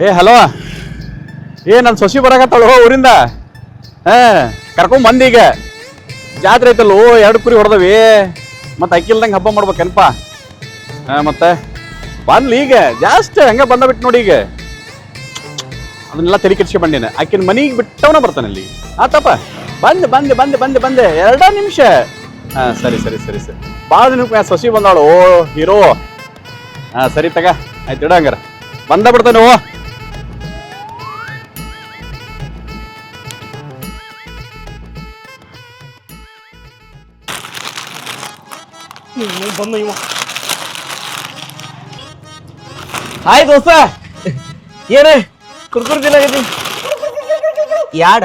ಏ ಹಲೋ, ನನ್ನ ಸೊಸಿ ಬರಾಕತ್ತಾಳು ಊರಿಂದ. ಕರ್ಕೊಂಡ್ ಬಂದಿ. ಈಗ ಜಾತ್ರೆ ಐತಲ್ಲ, 2 ಕುರಿ ಹೊಡೆದವಿ. ಮತ್ತೆ ಅಕ್ಕಿಲ್ದಂಗೆ ಹಬ್ಬ ಮಾಡ್ಬೇಕೇನಪ್ಪ. ಮತ್ತೆ ಬಂದ್ಲಿ ಈಗ ಜಾಸ್ತಿ ಹಂಗೆ ಬಂದಬಿಟ್ಟು ನೋಡಿ. ಈಗ ಅದನ್ನೆಲ್ಲ ತಲೆ ಕೆಡಿಸಿ ಬಂದಿನ. ಆಕಿನ ಮನೆಗೆ ಬಿಟ್ಟವನ ಬರ್ತಾನಲ್ಲಿ. ಆತಪ್ಪ, ಬಂದೆ 2 ನಿಮಿಷ. ಸರಿ ಭಾಳ ದಿನಕ್ಕೆ ಸೊಸಿ ಬಂದಾಳು. ಹೀರೋ. ಸರಿ ತಗ, ಆಯ್ತು ಇಡ ಹಂಗಾರ. ಬಂದ ಬಿಡ್ತಾನೆ. ಬಂದ ಇವ. ಹಾಯ್ ದೋಸ್ತ, ಏನ ಕುರ್ಕುರ್ ತಿನ್ನಾಗತಿ? ಯಾಡ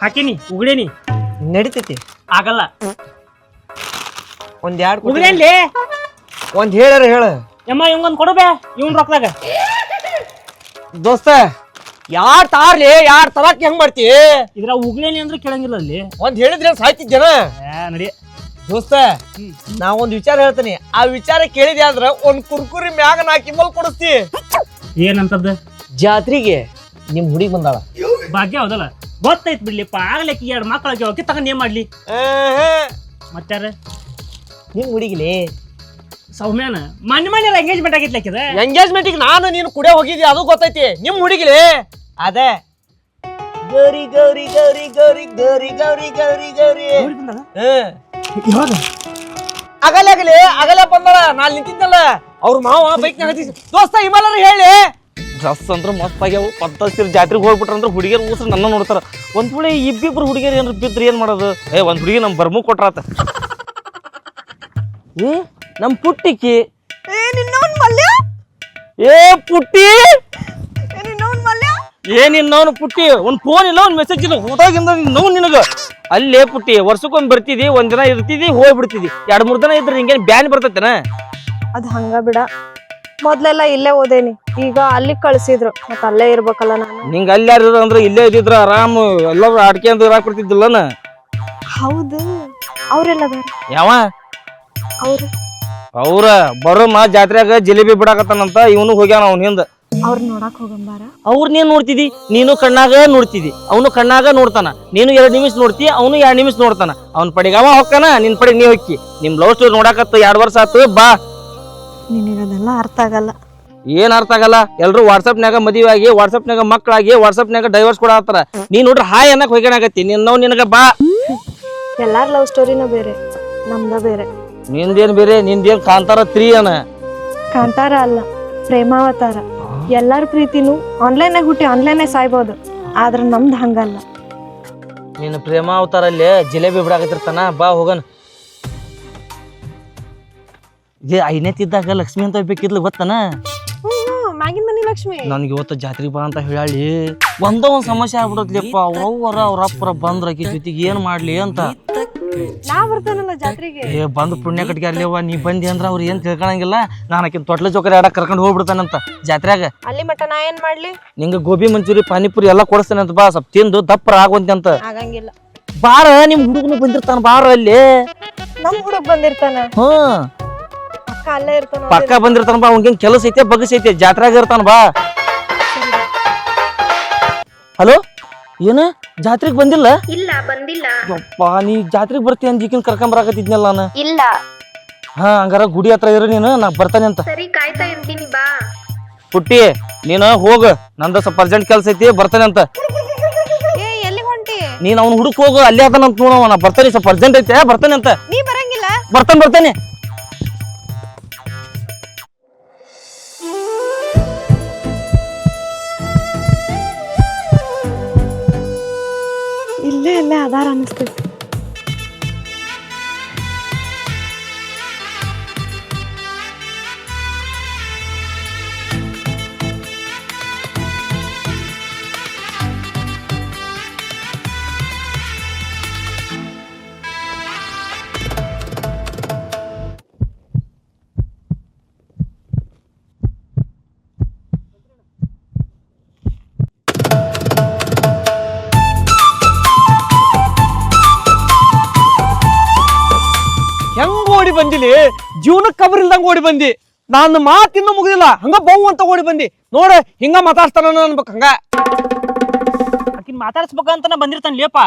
ಹಾಕಿನಿ, ಉಗುಳೇನಿ. ನಡಿತೈತಿ? ಆಗಲ್ಲ. ಒಂದ್ ಯಾಡ್ ಉಗುಳೇನ್ಲಿ? ಒಂದ್ ಹೇಳಾರ ಹೇಳ. ಯಮ್ಮ ಇವಂಗೊಂದ್ ಕೊಡಬೇ, ಇವನ್ ರೊಕ್ಕದಾಗ. ದೋಸ್ತ, ಯಾರ್ ತಾರ್ಲಿ ಯಾರ್ ತರಾಕ್ ಹೆಂಗ್ ಮಾಡ್ತಿ? ಇದ್ರ ಉಗುಳೇನಿ ಅಂದ್ರೆ ಕೇಳಂಗಿಲ್ಲ ಅಲ್ಲಿ. ಒಂದ್ ಹೇಳಿದ್ರೆ ಸಾಯ್ತಿದ್ದೇನ? ನಡಿ ದೋಸ್ತ, ನಾ ಒಂದ್ ವಿಚಾರ ಹೇಳ್ತೀನಿ. ಆ ವಿಚಾರ ಕೇಳಿದೆ ಅಂದ್ರ ಒಂದ್ ಕುರ್ಕುರಿ ಮ್ಯಾಗ 4 ಇಂಬಲ್ ಕೊಡಿಸ್ತಿ. ಏನಂತದ್ದು? ಜಾತ್ರೆಗೆ ನಿಮ್ ಹುಡುಗಿ ಬಂದಾಳ. ಭಾಗ್ಯ ಹೌದಲ್ಲ, ಗೊತ್ತೈತ್ ಬಿಡ್ಲಿಪ್ಪ. ಆಗ್ಲಿಕ್ಕೆ 2 ಮಕ್ಕಳಾಗ್ಯಾವ, ತಗೊಂಡ್ ಏನ್ ಮಾಡ್ಲಿ? ಮತ್ತಾರ ನಿಮ್ ಹುಡುಗಿಲಿ ಸೌಮ್ಯಾನ ಮನೆ ಎಂಗೇಜ್ಮೆಂಟ್ ಆಗಿತ್ಲಕ್ಕಿದ. ಎಂಗೇಜ್ಮೆಂಟಿಗೆ ನಾನು ನೀನು ಕುಡಿಯ ಹೋಗಿದ್ದಿ, ಅದು ಗೊತ್ತೈತಿ. ನಿಮ್ ಹುಡುಗಿಲಿ ಅದೇ ಗೌರಿ ಗೌರಿ ಗೌರಿ ಗೌರಿ ಗೌರಿ ಗೌರಿ ಗೌರಿ ಗೌರಿ ಅಗಲೇ ಬಂದಾಳ. ನಾಲ್ ನಿಂತಿದ್ದಲ್ಲ ಅವ್ರ ಮಾವ ಬೈಕ್ ದೋಸ್ತ ಹಿಮಾಲಯ ಹೇಳಿ. ಡ್ರೆಸ್ ಅಂದ್ರ ಮಸ್ತ್ ಆಗ್ಯಾವ. ಪದ್ಧತಿ ಜಾತ್ರೆಗೆ ಹೋಗ್ಬಿಟ್ರಂದ್ರ ಹುಡುಗಿಯರ್ ಊಸ್ರ ನನ್ನ ನೋಡ್ತಾರ. ಒಂದ್ ಹುಳಿ ಇಬ್ಬಿಬ್ರು ಹುಡುಗಿಯರ್ ಏನ್ರ ಬಿದ್ರಿ ಏನ್ ಮಾಡೋದು? ಒಂದ್ ಹುಡುಗಿ ನಮ್ ಬರ್ಮು ಕೊಟ್ರಾತ. ನಮ್ ಪುಟ್ಟಿಕ್ಕಿ ಪುಟ್ಟಿ ಏನಿನ್ನವನು ಪುಟ್ಟಿ. ಒಂದ್ ಫೋನ್ ಇಲ್ಲ, ಒಂದ್ ಮೆಸೇಜ್ ಇಲ್ಲ. ಹೋದಾಗಿಂದ ನೋವು ನಿನಗ. ಅಲ್ಲೇ ಪುಟ್ಟಿ, ವರ್ಷಕ್ಕೊಮ್ಮೆ ಬರ್ತಿದಿ, 1 ದಿನ ಇರ್ತಿದಿ, ಹೋಗ್ಬಿಡ್ತಿದಿ. 2-3 ದಿನ ಇದ್ರೆ ಹಿಂಗೇನ್ ಬ್ಯಾನ್ ಬರ್ತೈತೆನ? ಅದ್ ಹಂಗ ಬಿಡ. ಮೊದ್ಲೆಲ್ಲ ಇಲ್ಲೇ ಓದೇನಿ, ಈಗ ಅಲ್ಲಿ ಕಳ್ಸಿದ್ರು. ಮತ್ತ ಅಲ್ಲೇ ಇರ್ಬೇಕಲ್ಲ ನಾನು. ನಿಂಗ ಅಲ್ಲಿ ಯಾರು ಅಂದ್ರೆ ಇಲ್ಲೇ ಇದ್ದಿದ್ರ ಆರಾಮ್ ಎಲ್ಲರೂ ಆಡ್ಕೆ ಅಂತ ಇರಾಕ್ ಬಿಡ್ತಿದ್ದಿಲ್ಲನ? ಹೌದು, ಅವ್ರೆಲ್ಲ ಯಾವ ಅವ್ರ ಬರೋಮ ಜಾತ್ರೆಯಾಗ ಜಿಲೇಬಿ ಬಿಡಾಕತ್ತಾನಂತ. ಇವನು ಹೋಗ್ಯಾನ ಅವ್ನ ಹಿಂದ. ಅವ್ರ ನೋಡಾಕ್ ಹೋಗಂಬಾರ. ಅವ್ರ ನೀನ್ ನೋಡ್ತಿದಿ, ನೀನು ಕಣ್ಣಾಗ ನೋಡ್ತಿದಿ, ಅವನು ಕಣ್ಣಾಗ ನೋಡ್ತಾನ. ನೀನು 2 ನಿಮಿಷ ನೋಡ್ತಿ, ಅವನು 2 ನಿಮಿಷ ನೋಡ್ತಾನ. ಅವ್ನ ಪಡಿಗೆ ಅವ ಹೊಕ್ಕಾನ, ನಿನ್ ಪಡಿಗೆ ನೀ ಹೊಕ್ಕಿ. ನಿಮ್ ಲವ್ ಸ್ಟೋರಿ ನೋಡಾಕತ್ತ 2 ವರ್ಷ ಆತು. ಬಾ. ನಿನಗದೆಲ್ಲ ಅರ್ಥ ಆಗಲ್ಲ. ಏನ್ ಅರ್ಥ ಆಗಲ್ಲ? ಎಲ್ರು ವಾಟ್ಸಪ್ನಾಗ ಮದುವೆ ಆಗಿ, ವಾಟ್ಸಪ್ನಾಗ ಮಕ್ಕಳಾಗಿ, ವಾಟ್ಸಪ್ನಾಗ ಡೈವರ್ಸ್ ಕೊಡತ್ತಾರ. ನೀ ನೋಡ್ರಿ ಹಾಯ್ ಅನ್ನಕ್ ಹೋಗ್ಯಾನಾಗತ್ತಿ. ನಿನಗ ಬಾ. ಎಲ್ಲಾರ ಲವ್ ಸ್ಟೋರಿನ ಬೇರೆ, ನಮ್ದ ಬೇರೆ. ನಿಂದೇನ್ ಬೇರೆ? ನಿಂದೇನ್ ಕಾಂತಾರ 3 ಅನ? ಕಾಂತಾರ ಅಲ್ಲ, ಪ್ರೇಮಾವತಾರ. ಎಲ್ಲಾರ ಪ್ರೀತಿನೂ ಆನ್ಲೈನ್ ಹುಟ್ಟಿ ಆನ್ಲೈನ್ ಸಾಯ್ಬೋದು, ಆದ್ರ ನಮ್ದು ಹಂಗಲ್ಲ. ನೀನು ಪ್ರೇಮ ಅವತಾರಲ್ಲಿ ಜಿಲೇಬಿ ಬಿಡಾಕತ್ತಿರ್ತಾನ. ಬಾ ಹೋಗನ್. ಐನೇತಿದ್ದಾಗ ಲಕ್ಷ್ಮಿ ಅಂತ ಬೇಕಿದ್ಲು ಗೊತ್ತನ? ಮ್ಯಾಗಿನ ಮನಿ ಲಕ್ಷ್ಮಿ ನನ್ಗೆ ಇವತ್ತು ಜಾತ್ರೆಗೆ ಬಾ ಅಂತ ಹೇಳಿ ಒಂದೋ ಒಂದ್ ಸಮಸ್ಯೆ ಆಗ್ಬಿಡತ್ಲಿಪ್ಪ. ಅವ್ರವ್ವರ ಅವ್ರ ಅಪ್ಪರ ಬಂದ್ರ ಆಕಿ ಜೊತೆಗೆ ಏನ್ ಮಾಡ್ಲಿ ಅಂತ. ನಾ ಬರ್ತಾನಲ್ಲ ಜಾತ್ರೆಗೆ. ಬಂದು ಪುಣ್ಯ ಕಟ್ಗ್ಯಾರ್ಲಿವ. ನೀ ಬಂದಿ ಅಂದ್ರ ಅವ್ರ ಏನ್ ತಿಳ್ಕೊಳಂಗಿಲ್ಲ. ನಾನು ಆಕಿನ ತೊಟ್ಲ ಚೌಕರಿ ಆಡಕ್ ಕರ್ಕೊಂಡು ಹೋಗ್ಬಿಡ್ತಾನಂತ ಜಾತ್ರೆಯಾಗ. ಅಲ್ಲಿ ಮಟ್ಟ ನಾ ಏನ್ ಮಾಡ್ಲಿ? ನಿಂಗ ಗೋಬಿ ಮಂಚೂರಿ ಪಾನಿಪುರಿ ಎಲ್ಲಾ ಕೊಡಿಸ್ತೇನೆ ಅಂತ. ಬಾ, ಸ್ವಲ್ಪ ತಿಂದು ದಪ್ಪರ ಆಗುವಂತೆ ಅಂತ. ಆಗಂಗಿಲ್ಲ. ಬಾರ, ನಿಮ್ ಹುಡುಗನು ಬಂದಿರ್ತಾನ. ಬಾರ ಅಲ್ಲಿ. ನಮ್ ಹುಡುಗ್ ಬಂದಿರ್ತಾನ. ಪಕ್ಕ ಅಲ್ಲೇ ಇರ್ತಾನ. ಪಕ್ಕ ಬಂದಿರ್ತಾನ. ಬಾ, ಅವ್ನಿಗೇನ್ ಕೆಲಸ ಐತೆ ಬಗಸ್ ಐತೆ, ಜಾತ್ರೆಯಾಗ ಇರ್ತಾನ. ಬಾ. ಹಲೋ, ಏನ ಜಾತ್ರೆಗೆ ಬಂದಿಲ್ಲ? ಇಲ್ಲ, ಬಂದಿಲ್ಲ. ಯಪ್ಪ, ನೀ ಜಾತ್ರೆಗೆ ಬರ್ತೀಯ ಅಂಜಿಕಿನ್ ಕರ್ಕೊಂಬರಾಕತ್ತಿದ್ನಲ್ಲ ನಾನು. ಇಲ್ಲ. ಹಂಗಾರ ಗುಡಿ ಹತ್ರ ಇರು ನೀನು, ನಾ ಬರ್ತಾನೆ ಅಂತ. ಸರಿ, ಕಾಯ್ತಾ ಇರ್ತೀನಿ. ಬಾ. ಪುಟ್ಟಿ, ನೀನು ಹೋಗ. ನಂದ ಸ್ವಲ್ಪ ಅರ್ಜೆಂಟ್ ಕೆಲಸ ಐತಿ, ಬರ್ತಾನೆ ಅಂತ. ಎಲ್ಲಿ ಹೊಂಟಿ? ನೀನ್ ಅವ್ನ ಹುಡುಕ್ ಹೋಗು, ಅಲ್ಲೇ ಅದನ್ನಂತ ನೋಡವ. ನಾ ಬರ್ತಾನೆ, ಸ್ವಲ್ಪ ಅರ್ಜೆಂಟ್ ಐತೆ, ಬರ್ತಾನೆ ಅಂತ. ನೀ ಬರಂಗಿಲ್ಲ? ಬರ್ತಾನೆ. ಇಲ್ಲೇ ಅದಾರ ಅನಿಸ್ತೈತಿ. ಓಡಿ ಬಂದಿಲಿ, ಜೀವನಕ್ಕೆ ಕಬರ್ ಇಲ್ದಂಗ ಓಡಿ ಬಂದಿ. ನಾನು ಮಾತಿನ್ನೂ ಮುಗಿದಿಲ್ಲ, ಹಂಗ ಬಹು ಅಂತ ಓಡಿ ಬಂದಿ ನೋಡ ಹಿಂಗ ಮಾತಾಡ್ತಾನ ಅನ್ಬೇಕು ಹಂಗ. ಆಕಿನ್ ಮಾತಾಡ್ಸ್ಬೇಕಂತ ಬಂದಿರ್ತಾನ ಲೇಪ,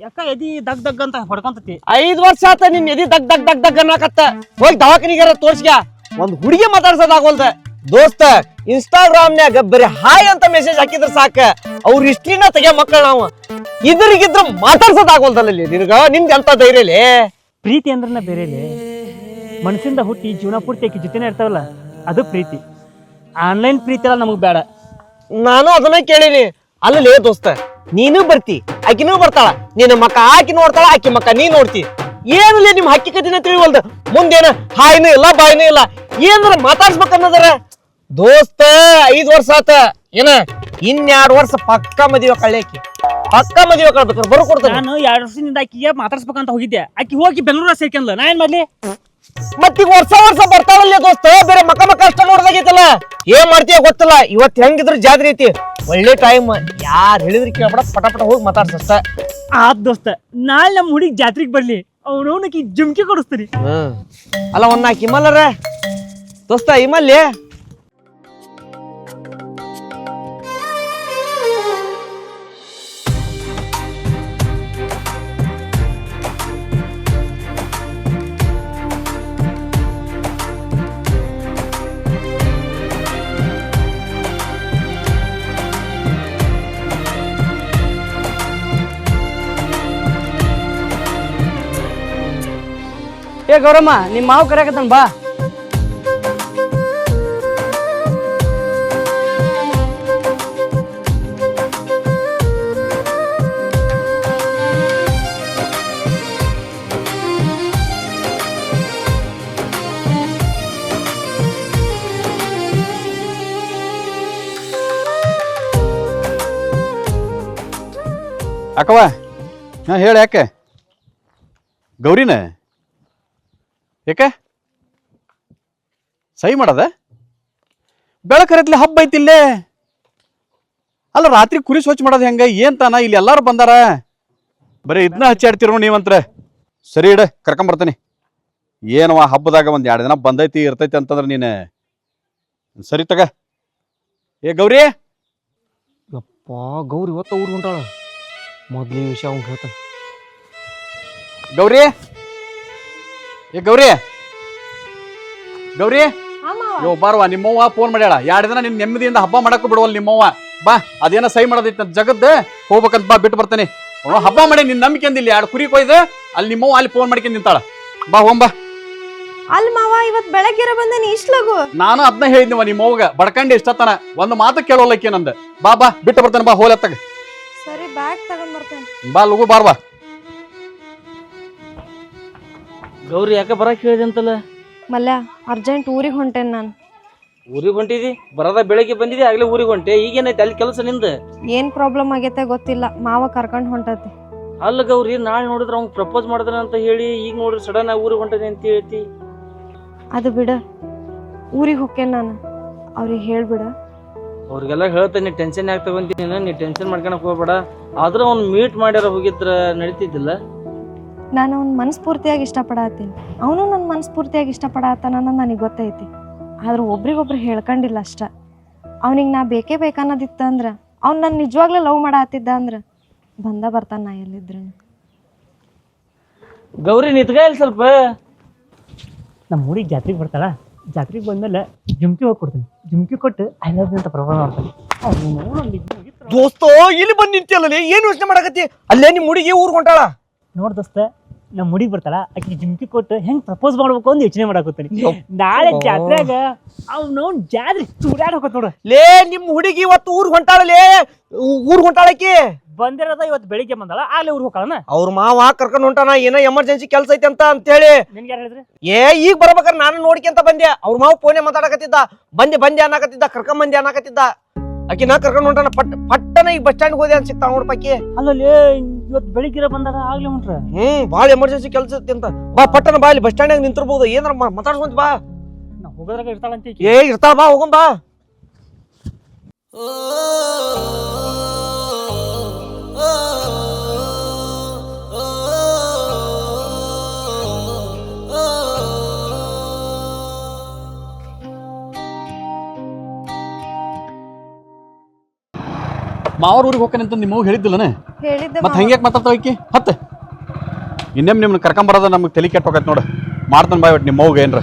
ಯಾಕ ಎದಿ ದಗ್ ದಗ್ ಅಂತ ಹೊಡ್ಕೊಂತತಿ. 5 ವರ್ಷ ಆತ ನಿನ್ ಎದಿ ದಗ್ ದಗ್ ದಗ್ ದಗ್ ಅನ್ನಕತ್ತ. ಹೋಗಿ ದವಾಖಾನಿಗಾರ ತೋರ್ಸ್ಗ. ಒಂದ್ ಹುಡುಗಿ ಮಾತಾಡ್ಸೋದಾಗೋಲ್ದ ದೋಸ್ತ. ಇನ್ಸ್ಟಾಗ್ರಾಮ್ನ್ಯಾಗ ಬರೀ ಹಾಯ್ ಅಂತ ಮೆಸೇಜ್ ಹಾಕಿದ್ರ ಸಾಕ, ಅವ್ರ ಹಿಸ್ಟ್ರಿನ ತೆಗಿಯ ಮಕ್ಕಳು ನಾವು. ಇದ್ರಿಗಿದ್ರ ಮಾತಾಡ್ಸೋದಾಗೋಲ್ದಲ್ಲ ನಿನಗ. ನಿಮ್ದು ಎಂತ ಧೈರ್ಯಲೇ? ಪ್ರೀತಿ ಅಂದ್ರನ ಬೇರೆಲೆ, ಮನಸ್ಸಿಂದ ಹುಟ್ಟಿ ಜೀವನ ಪೂರ್ತಿ ಆಕಿ ಜೊತೆನೇ ಇರ್ತಾವಲ್ಲ, ಅದು ಪ್ರೀತಿ. ಆನ್ಲೈನ್ ಪ್ರೀತಿ ಎಲ್ಲ ನಮಗ್ ಬೇಡ. ನಾನು ಅದನ್ನ ಕೇಳಿನಿ. ಅಲ್ಲಲೇ ದೋಸ್ತ, ನೀನು ಬರ್ತಿ, ಆಕಿನೂ ಬರ್ತಾಳ. ನಿನ್ನ ಮಕ್ಕ ಆಕಿ ನೋಡ್ತಾಳ, ಆಕಿ ಮಕ್ಕ ನೀ ನೋಡ್ತಿ. ಏನಲ್ಲಿ ನಿಮ್ ಹಕ್ಕಿಕತಿನ ತಿಳಿವಲ್ದ. ಮುಂದೇನ ಹಾಯ್ನೂ ಇಲ್ಲ ಬಾಯ್ನೂ ಇಲ್ಲ. ಏನಾರ ಮಾತಾಡ್ಸ್ಬೇಕನ್ನೋದಾರ ದೋಸ್ತ 5 ವರ್ಷ ಆತ. ಏನ ಇನ್2 ವರ್ಷ ಪಕ್ಕ ಮದುವೆ ಕಳ್ಯಾಕಿ, ಪಕ್ಕ ಮದುವೆ ಕಳ್ಬೇಕಾರೆ ಬರೋ ಕೊಡ್ತಾನೆ. ನಾನು 2 ವರ್ಷದಿಂದ ಆಕಿಗೆ ಮಾತಾಡ್ಸ್ಬೇಕಂತ ಹೋಗಿದ್ದೆ. ಆಕಿ ಹೋಗಿ ಬೆಂಗಳೂರ ಸೇರ್ಕೊಂಡ್ಲ, ನಾ ಏನ್ ಮಾಡ್ಲಿ? ಮತ್ತೀಗ ವರ್ಷ ಬರ್ತಾವಲ್ಲೇ ದೋಸ್ತ. ಬೇರೆ ಮಕ್ಕ ಅಷ್ಟ ನೋಡ್ದಾಗೈತಲ್ಲ. ಏನ್ ಮಾಡ್ತೀಯ ಗೊತ್ತಿಲ್ಲ. ಇವತ್ ಹೆಂಗಿದ್ರು ಜಾತ್ರೆ ಐತಿ, ಒಳ್ಳೆ ಟೈಮ್. ಯಾರು ಹೇಳಿದ್ರಿ ಕೇಳ್ಬೇಡ, ಪಟ ಹೋಗಿ ಮಾತಾಡ್ಸಷ್ಟ. ಆದ್ ದೋಸ್ತ, ನಾಳೆ ನಮ್ಮ ಹುಡುಗಿ ಜಾತ್ರೆಗೆ ಬರ್ಲಿ, ಅವನವನಕಿ ಜುಮ್ಕಿ ಕೊಡಿಸ್ತೀನಿ. ಅಲ್ಲ ಒಂದ್ 4 ಇಮಲ್ಲರ ದೋಸ್ತ. ಇಮಲ್ಲಿ ಏ ಗೌರಮ್ಮ, ನಿಮ್ಮ ಮಾವು ಕರೆಯಕತ್ತಾನ ಬಾ. ಅಕ್ಕವ, ಹಾ ಹೇಳ. ಯಾಕೆ ಗೌರಿನ ಯಾಕೆ ಸಹಿ ಮಾಡದ? ಬೆಳಕರತ್ಲಿ ಹಬ್ಬ ಐತಿಲ್ಲೇ. ಅಲ್ಲ ರಾತ್ರಿ ಕುರಿ ಸ್ವಚ್ಛ ಮಾಡೋದು ಹೆಂಗ ಏನ್ ತಾನ? ಇಲ್ಲಿ ಎಲ್ಲಾರು ಬಂದಾರ, ಬರೀ ಇದನ್ನ ಹಚ್ಚಾಡ್ತಿರೋ ನೀವಂತ್ರ. ಸರಿ ಇಡ, ಕರ್ಕೊಂಬರ್ತೀನಿ. ಏನವ ಹಬ್ಬದಾಗ 1-2 ದಿನ ಬಂದೈತಿ ಇರ್ತೈತಿ ಅಂತಂದ್ರ ನೀನು ಸರಿ ತಗ. ಏ ಗೌರಿ, ಗೌರಿ ಇವತ್ತ ಊರ್ ಹೊಂಟಾಳ. ಮೊದ್ಲು ಈ ವಿಷಯ ಅವ್ನು ಹೇಳ್ತಾನೆ. ಗೌರಿ, ಏ ಗೌರಿ, ಗೌರಿ, ಯೋ ಬಾರ್ವಾ. ನಿಮ್ಮವ್ವ ಫೋನ್ ಮಾಡ್ಯಾಳ. 2 ದಿನ ನಿನ್ ನೆಮ್ಮದಿಯಿಂದ ಹಬ್ಬ ಮಾಡಕ್ಕೂ ಬಿಡವಲ್ಲ ನಿಮ್ಮವ್ವ. ಬಾ, ಅದೇನ ಸಹಿ ಮಾಡೋದೈತಿ ಜಗದ್ ಹೋಗ್ಬೇಕಂತ ಬಾ, ಬಿಟ್ಟು ಬರ್ತೇನೆ. ಹಬ್ಬ ಮಾಡಿ ನಿನ್ ನಂಬಿಕೆ ಅಂದಿಲ್ಲ. 2 ಕುರಿ ಕೊಯ್ದು ಅಲ್ಲಿ ನಿಮ್ಮವ್ವ ಅಲ್ಲಿ ಫೋನ್ ಮಾಡ್ಕೊಂಡು ನಿಂತಾಳ. ಬಾ ಹೋಂಬಾ. ಅಲ್ ಮಾವ, ಇವತ್ ಬೆಳಗ್ಗೆರ ಬಂದೇನಿ ಇಷ್ಟ ಲಗು. ನಾನು ಅದನ್ನ ಹೇಳಿದ್ನಿವ ನಿಮ್ಮವ್ಗ, ಬಡ್ಕಂಡಿ ಇಷ್ಟತನ ಒಂದು ಮಾತು ಕೇಳೋಲ್ಲಕ್ಕಿ ನಂದು. ಬಾ ಬಾ, ಬಿಟ್ಟು ಬರ್ತೇನೆ. ಬಾ ಹೋಲತ್ತಾಗ. ಸರಿ, ಬ್ಯಾಗ್ ತಗೊಂಡ್ ಬರ್ತೇನೆ. ಬಾ ಲಗು ಬಾರ್ವಾ. ಗೌರಿ ಯಾಕೆ ಬರಕ್ ಹೇಳಿದೆ ಅಂತಲ್ಲ? ಮಲ್ಯ, ಅರ್ಜೆಂಟ್ ಊರಿಗೆ ಹೊಂಟೇನ್ ನಾನು. ಊರಿಗೆ ಹೊಂಟಿದಿ? ಬರದ ಬೆಳಗ್ಗೆ ಬಂದಿದಿ, ಆಗ್ಲೇ ಊರಿಗೆ ಹೊಂಟೆ. ಈಗೇನೈತಿ ಅಲ್ಲಿ ಕೆಲಸ ನಿಂದ? ಏನ್ ಪ್ರಾಬ್ಲಮ್ ಆಗೈತೆ ಗೊತ್ತಿಲ್ಲ, ಮಾವ ಕರ್ಕೊಂಡ್ ಹೊಂಟತಿ. ಅಲ್ಲ ಗೌರಿ, ನಾಳೆ ನೋಡಿದ್ರ ಅವ್ನ್ ಪ್ರಪೋಸ್ ಮಾಡಿದ್ರ ಅಂತ ಹೇಳಿ, ಈಗ ನೋಡ್ರಿ ಸಡನ್ ಆಗಿ ಊರಿಗೆ ಹೊಂಟದೆ ಅಂತ ಹೇಳ್ತಿ. ಅದು ಬಿಡ, ಊರಿಗೆ ಹೊಕ್ಕೇನ್ ನಾನು. ಅವ್ರಿಗೆ ಹೇಳ್ಬಿಡ. ಅವ್ರಿಗೆಲ್ಲ ಹೇಳ್ತೇನೆ, ನೀ ಟೆನ್ಷನ್ ಯಾಕೆ ತಗೊಂತೀನಿ? ನೀ ಟೆನ್ಷನ್ ಮಾಡ್ಕೊಳಕ್ ಹೋಗ್ಬೇಡ. ಆದ್ರೂ ಅವ್ನ್ ಮೀಟ್ ಮಾಡ್ಯಾರ ಹೋಗಿದ್ರ ನಡೀತಿದ್ದಿಲ್ಲ. ನಾನು ಅವ್ನ ಮನಸ್ಫೂರ್ತಿಯಾಗಿ ಇಷ್ಟಪಡತ್ತೀನಿ, ಅವನು ನನ್ನ ಮನಸ್ಫೂರ್ತಿಯಾಗಿ ಇಷ್ಟಪಡತ್ತಾನ ನನಗೆ ಗೊತ್ತೈತಿ. ಆದ್ರೆ ಒಬ್ರಿಗೊಬ್ರು ಹೇಳ್ಕೊಂಡಿಲ್ಲ ಅಷ್ಟ. ಅವನಿಗೆ ನಾ ಬೇಕೇ ಬೇಕನ್ನೋದಿತ್ತ ಅಂದ್ರೆ, ಅವ್ನು ನನ್ನ ನಿಜವಾಗ್ಲೂ ಲವ್ ಮಾಡತ್ತಿದ್ದ ಅಂದ್ರೆ ಬರ್ತಾನ ನಾ ಎಲ್ಲಿದ್ರು. ಗೌರಿ ನಿತ್ಗ ಇಲ್ಲಿ ಸ್ವಲ್ಪ. ನಮ್ಮ ಹುಡುಗಿ ಜಾತ್ರೆಗೆ ಬರ್ತಾಳ. ಜಾತ್ರೆಗೆ ಬಂದ್ಮೇಲೆ ಜುಮ್ಕಿ ಹೋಗಿ ಕೊಡ್ತೀನಿ. ಜುಮ್ಕಿ ಕೊಟ್ಟು ಐ ಲವ್ ಯು ಅಂತ ಪ್ರಪೋಸ್ ಮಾಡ್ತಾನೆ. ದೋಸ್ತ ಇಲ್ಲಿ ಬಂದು ನಿಂತಿಯಲ್ಲೇ, ಏನ್ ಯೋಚನೆ ಮಾಡಕತ್ತಿ? ಅಲ್ಲೇ ನಿಮ್ ಹುಡುಗಿ ಊರ್ ಹೊಂಟಾಳ. ನೋಡ್ ದೋಸ್ತ, ನಮ್ಮ ಹುಡುಗಿ ಬರ್ತಾಳ, ಆಕಿ ಜುಮ್ಕಿ ಕೊಟ್ಟು ಹೆಂಗ್ ಪ್ರಪೋಸ್ ಮಾಡ್ಬೇಕು ಅಂತ ಯೋಚನೆ ಮಾಡಾಕೋತೀನಿ. ನಾಳೆ ಜಾತ್ರೆಗ ಅವ್ನು ಜಾತ್ರೆ ಚೂಡ್ಯಾಡ ಹೋಗತ್ ನೋಡು. ಲೇ, ನಿಮ್ ಹುಡುಗಿ ಇವತ್ತು ಊರ್ ಹೊಂಟಾಳಲೇ. ಊರ್ ಹೊಂಟಾಳಕಿ ಬಂದಿರೋದ ಇವತ್ತು ಬೆಳಿಗ್ಗೆ ಬಂದಾಳ, ಆಗ್ಲೇ ಊರ್ ಹೋಗೋಣ. ಅವ್ರ ಮಾವ ಕರ್ಕೊಂಡ್ ಹೊಂಟಾನ, ಏನೋ ಎಮರ್ಜೆನ್ಸಿ ಕೆಲ್ಸ ಐತಿ ಅಂತ ಹೇಳಿ. ನಿನ್ಗೆ ಯಾರು ಹೇಳಿದ್ರಿ? ಈಗ ಬರ್ಬೇಕಾರೆ ನಾನು ನೋಡ್ಕೊಂತ ಬಂದೆ. ಅವ್ರ ಮಾವ ಫೋನೇ ಮಾತಾಡಕತ್ತಿದ್ದ. ಬಂದೆ ಅನ್ನಕತ್ತಿದ್ದ, ಕರ್ಕೊಂಡ್ ಬಂದೆ ಅನ್ನಕತ್ತಿದ್ದ. ಆಕಿ ನಾ ಕರ್ಕೊಂಡ್ ಹೊಂಟಾನ. ಪಟ್ಟನ ಈಗ ಬಸ್ ಸ್ಟ್ಯಾಂಡ್ ಹೋದೆ ಅಂತ ಸಿಗ್ತಾವ ನೋಡ್ಪಾಕಿ. ಅಲ್ಲಲ್ಲಿ ಇವತ್ತು ಬೆಳಿಗ್ಗೆ ಬಂದಾಳ, ಆಗ್ಲೇ ಹೊಂಟ್ರ. ಬಾಳ ಎಮರ್ಜೆನ್ಸಿ ಕೆಲ್ಸ ಐತಿ ಅಂತ. ಬಾ ಪಟ್ಟನ ಬಾ, ಇಲ್ಲಿ ಬಸ್ ಸ್ಟ್ಯಾಂಡ್ ನಿಂತಿರ್ಬೋದು. ಏನಾರ ಮಾತಾಡ್ಸ್ಕೊಂತ ಬಾ. ನಾ ಹೋಗೋದ್ರಾಗ ಇರ್ತಾಳಂತ. ಇರ್ತಾಳ, ಬಾ ಹೋಗಂ ಬಾ. ಮಾವ್ರ ಊರಿಗೆ ಹೋಗ್ತಾನೆ ಅಂತ ನಿಮ್ಮ ಅವ್ವ ಹೇಳಿದ್ದಿಲ್ಲನ ಹೇಳಿದ್ದೆ ಮತ್ತೆ ಹಂಗ್ಯಾಕೆ ಮಾತಾಡ್ತಾವ ಈಕಿ ಹತ್ತು ಇನ್ನೇಮ್ ನಿಮ್ನ ಕರ್ಕೊಂಬರೋದ ನಮ್ಗೆ ತಲೆ ಕೆಟ್ಟ ಹೋಗತ್ತೆ ನೋಡು ಮಾಡ್ತಾನೆ ಬಾಯ್ ಒಟ್ಟು ನಿಮ್ಮ ಅವ್ಗೆ ಏನ್ರ